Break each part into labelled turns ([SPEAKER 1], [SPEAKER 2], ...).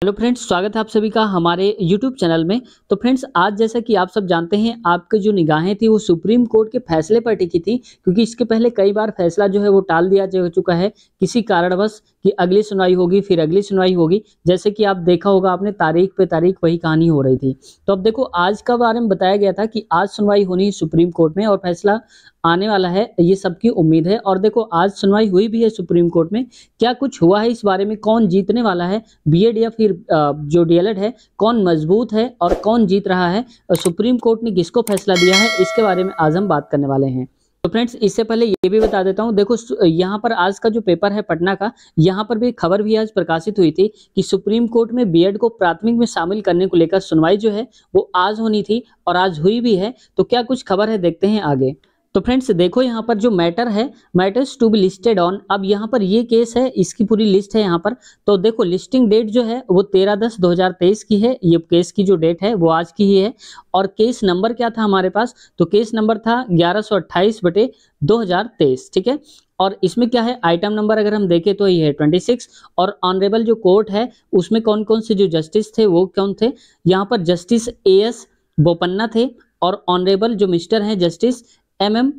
[SPEAKER 1] Hello friends, स्वागत है आप सभी का हमारे यूट्यूब चैनल में। तो फ्रेंड्स, आज जैसा कि आप सब जानते हैं, आपकी जो निगाहें थी वो सुप्रीम कोर्ट के फैसले पर टिकी थी, क्योंकि इसके पहले कई बार फैसला जो है वो टाल दिया जा चुका है किसी कारणवश कि अगली सुनवाई होगी, फिर अगली सुनवाई होगी। जैसे कि आप देखा होगा, आपने तारीख पे तारीख वही कहानी हो रही थी। तो अब देखो, आज का बारे में बताया गया था कि आज सुनवाई होनी है सुप्रीम कोर्ट में और फैसला आने वाला है, ये सबकी उम्मीद है। और देखो, आज सुनवाई हुई भी है सुप्रीम कोर्ट में। क्या कुछ हुआ है इस बारे में, कौन जीतने वाला है, बीएड या फिर जो डीएलएड है, कौन मजबूत है और कौन जीत रहा है, सुप्रीम कोर्ट ने किसको फैसला दिया है, इसके बारे में आज हम बात करने वाले हैं। तो फ्रेंड्स, इससे पहले ये भी बता देता हूँ, देखो यहाँ पर आज का जो पेपर है पटना का, यहाँ पर भी खबर भी आज प्रकाशित हुई थी कि सुप्रीम कोर्ट में बीएड को प्राथमिक में शामिल करने को लेकर सुनवाई जो है वो आज होनी थी और आज हुई भी है। तो क्या कुछ खबर है, देखते हैं आगे। तो फ्रेंड्स देखो, यहाँ पर जो मैटर है, matters to be listed on, अब यहाँ पर ये केस है, इसकी पूरी लिस्ट है यहाँ पर। तो देखो, लिस्टिंग डेट जो है वो 13/10/2023 की है। ये केस की जो डेट है वो आज की ही है। और केस नंबर क्या था हमारे पास, तो केस नंबर था 1128/2023, ठीक है। और इसमें क्या है, आइटम नंबर अगर हम देखें तो ये है 26। और ऑनरेबल जो कोर्ट है उसमें कौन कौन से जो जस्टिस थे वो कौन थे, यहाँ पर जस्टिस एएस बोपन्ना थे और ऑनरेबल जो मिस्टर हैं जस्टिस एमएम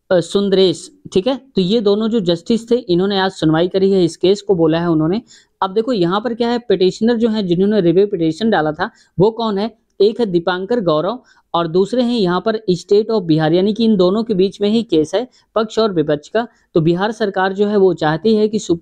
[SPEAKER 1] सुंदरेश, ठीक है। तो ये दोनों जो जस्टिस थे, इन्होंने आज सुनवाई करी है, इस केस को बोला है उन्होंने। अब देखो यहाँ पर क्या है, पिटिशनर जो है जिन्होंने रिव्यू पिटिशन डाला था वो कौन है, एक है दीपांकर गौरव और दूसरे हैं यहाँ पर स्टेट ऑफ बिहार, यानी कि इन दोनों के बीच में ही केस है, पक्ष और विपक्ष का। तो बिहार सरकार जो है वो चाहती है कि जो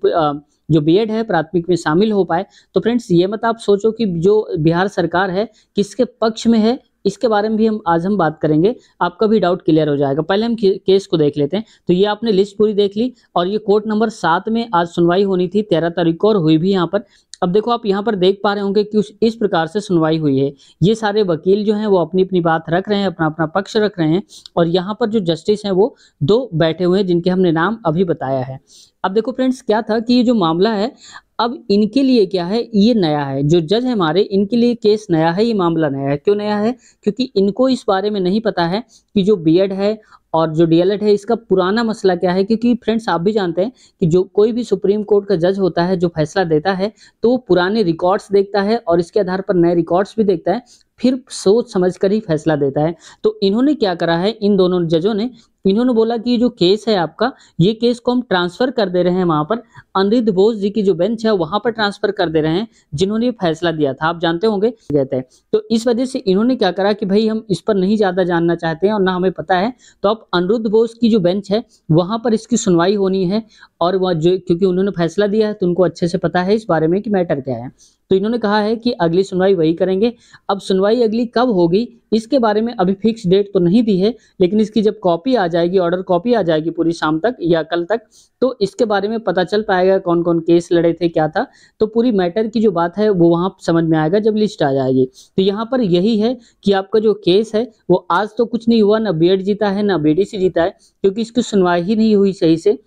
[SPEAKER 1] बीएड है प्राथमिक में शामिल हो पाए। तो फ्रेंड्स, ये मत आप सोचो कि जो बिहार सरकार है किसके पक्ष में है, इसके बारे में भी आज हम बात करेंगे, आपका भी डाउट क्लियर हो जाएगा। पहले हम केस को देख लेते हैं। तो ये आपने लिस्ट पूरी देख ली और ये कोर्ट नंबर 7 में आज सुनवाई होनी थी 13 तारीख को और हुई भी यहाँ पर। अब देखो, आप यहाँ पर देख पा रहे होंगे कि इस प्रकार से सुनवाई हुई है। ये सारे वकील जो हैं वो अपनी अपनी बात रख रहे हैं, अपना अपना पक्ष रख रहे हैं। और यहाँ पर जो जस्टिस हैं वो 2 बैठे हुए हैं जिनके हमने नाम अभी बताया है। अब देखो फ्रेंड्स, क्या था कि ये जो मामला है, अब इनके लिए क्या है, ये नया है। जो जज है हमारे, इनके लिए केस नया है, ये मामला नया है। क्यों नया है, क्योंकि इनको इस बारे में नहीं पता है कि जो बीएड है और जो डीएलएड है इसका पुराना मसला क्या है। क्योंकि फ्रेंड्स, आप भी जानते हैं कि जो कोई भी सुप्रीम कोर्ट का जज होता है, जो फैसला देता है, तो वो पुराने रिकॉर्ड्स देखता है और इसके आधार पर नए रिकॉर्ड्स भी देखता है, फिर सोच समझ कर ही फैसला देता है। तो इन्होंने क्या करा है, इन दोनों जजों ने, इन्होंने बोला कि जो केस है आपका, ये केस को हम ट्रांसफर कर दे रहे हैं वहां पर अनिरुद्ध बोस जी की जो बेंच है वहां पर ट्रांसफर कर दे रहे हैं, जिन्होंने ये फैसला दिया था, आप जानते होंगे गए थे। तो इस वजह से इन्होंने क्या करा कि भाई हम इस पर नहीं ज्यादा जानना चाहते हैं और ना हमें पता है, तो अब अनिरुद्ध बोस की जो बेंच है वहां पर इसकी सुनवाई होनी है। और वह जो, क्योंकि उन्होंने फैसला दिया है तो उनको अच्छे से पता है इस बारे में कि मैटर क्या है, तो इन्होंने कहा है कि अगली सुनवाई वही करेंगे। अब सुनवाई अगली कब होगी इसके बारे में अभी फिक्स डेट तो नहीं दी है, लेकिन इसकी जब कॉपी आ जाएगी, ऑर्डर कॉपी आ जाएगी पूरी शाम तक या कल तक, तो इसके बारे में पता चल पाएगा कौन कौन केस लड़े थे, क्या था। तो पूरी मैटर की जो बात है वो वहां समझ में आएगा जब लिस्ट आ जाएगी। तो यहाँ पर यही है कि आपका जो केस है वो आज तो कुछ नहीं हुआ, ना बीएड जीता है ना बीडीसी जीता है, क्योंकि इसकी सुनवाई ही नहीं हुई सही से।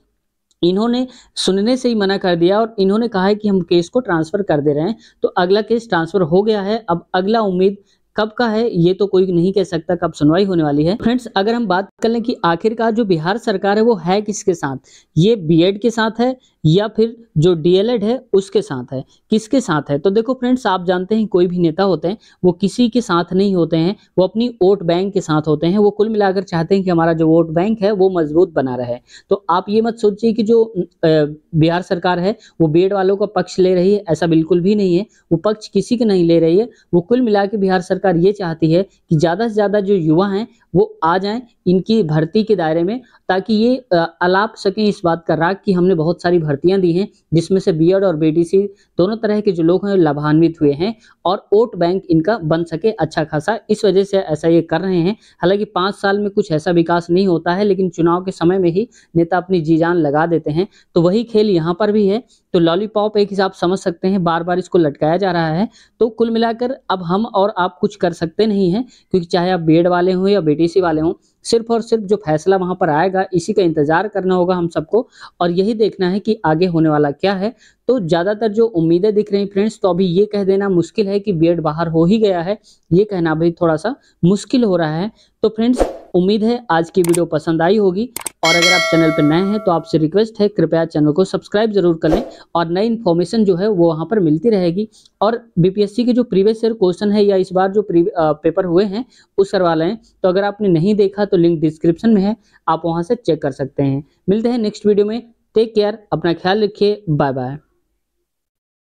[SPEAKER 1] इन्होंने सुनने से ही मना कर दिया और इन्होंने कहा है कि हम केस को ट्रांसफर कर दे रहे हैं। तो अगला केस ट्रांसफर हो गया है, अब अगला उम्मीद कब का है ये तो कोई नहीं कह सकता कब सुनवाई होने वाली है। फ्रेंड्स, अगर हम बात कर लें कि आखिरकार जो बिहार सरकार है वो है किसके साथ, ये बीएड के साथ है या फिर जो डीएलएड है उसके साथ है, किसके साथ है। तो देखो फ्रेंड्स, आप जानते हैं कोई भी नेता होते हैं वो किसी के साथ नहीं होते हैं, वो अपनी वोट बैंक के साथ होते हैं। वो कुल मिलाकर चाहते हैं कि हमारा जो वोट बैंक है वो मजबूत बना रहे। तो आप ये मत सोचिए कि जो बिहार सरकार है वो बीएड वालों का पक्ष ले रही है, ऐसा बिल्कुल भी नहीं है। वो पक्ष किसी के नहीं ले रही है। वो कुल मिला के बिहार सरकार ये चाहती है कि ज़्यादा से ज़्यादा जो युवा हैं वो आ जाएं इनकी भर्ती के दायरे में, ताकि ये अलाप सकें इस बात का राग कि हमने बहुत सारी भर्तियां दी हैं जिसमें से बीएड और बीडीसी दोनों तरह के जो लोग हैं लाभान्वित हुए हैं और वोट बैंक इनका बन सके अच्छा खासा। इस वजह से ऐसा ये कर रहे हैं। हालांकि 5 साल में कुछ ऐसा विकास नहीं होता है, लेकिन चुनाव के समय में ही नेता अपनी जी जान लगा देते हैं। तो वही खेल यहाँ पर भी है। तो लॉलीपॉप एक हिसाब समझ सकते हैं, बार बार इसको लटकाया जा रहा है। तो कुल मिलाकर अब हम और आप कुछ कर सकते नहीं हैं, क्योंकि चाहे आप बीएड वाले हों या बीटीसी वाले हों, सिर्फ और सिर्फ जो फैसला वहां पर आएगा इसी का इंतजार करना होगा हम सबको और यही देखना है कि आगे होने वाला क्या है। तो ज्यादातर जो उम्मीदें दिख रही फ्रेंड्स, तो अभी ये कह देना मुश्किल है कि बीएड बाहर हो ही गया है, ये कहना भी थोड़ा सा मुश्किल हो रहा है। तो फ्रेंड्स, उम्मीद है आज की वीडियो पसंद आई होगी, और अगर आप चैनल पर नए हैं तो आपसे रिक्वेस्ट है कृपया चैनल को सब्सक्राइब जरूर कर लें, और नई इन्फॉर्मेशन जो है वो वहाँ पर मिलती रहेगी। और बीपीएससी के जो प्रीवियस ईयर क्वेश्चन है या इस बार जो पेपर हुए हैं उस करवा लें। तो अगर आपने नहीं देखा तो लिंक डिस्क्रिप्शन में है, आप वहाँ से चेक कर सकते हैं। मिलते हैं नेक्स्ट वीडियो में। टेक केयर, अपना ख्याल रखिए, बाय बाय।